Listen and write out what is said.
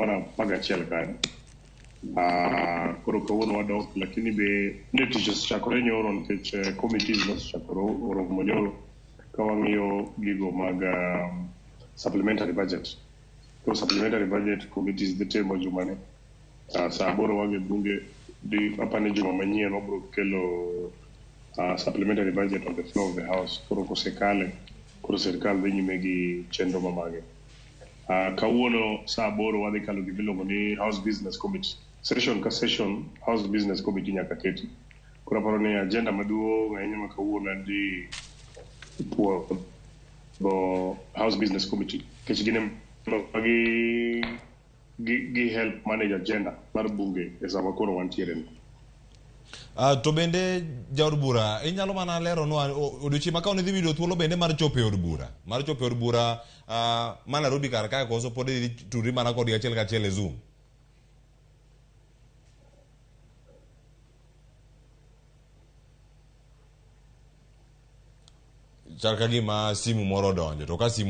mara pagachiel kan. Koro kawuono wadok lakini be ne teachers chakore nyoro nikech committees nosechakore oromo nyoro ka wang'iyo gigo mag supplementary budget. Koro supplementary budget committees dhi timo jumane. Saa 8 wage bunge di apane juma manyien wabro kelo supplementary budget on the floor of the house. Koro kosekale koro sirkal dhi nyime gi chenro mamage. Kawuono saa 8 wadhi kalo gimiluongo ni House Business Committee. Session ka session House Business Committee nyaka keti. Koro aparo ni agenda maduong' ahinya ma kawuono en di puodho House Business Committee. Kech gine gi help manage agenda mar bunge e sama koro wantiere ni. To bende jaod bura inyalo mana lero no odiochieng' ma kaone dhi yudo thuolo bende mar chopo e od bura ma Nairobi kar kae koso pod tudri mana kod achiel kachiel e Zoom. Chal ka gima simu moro donjo to ka simu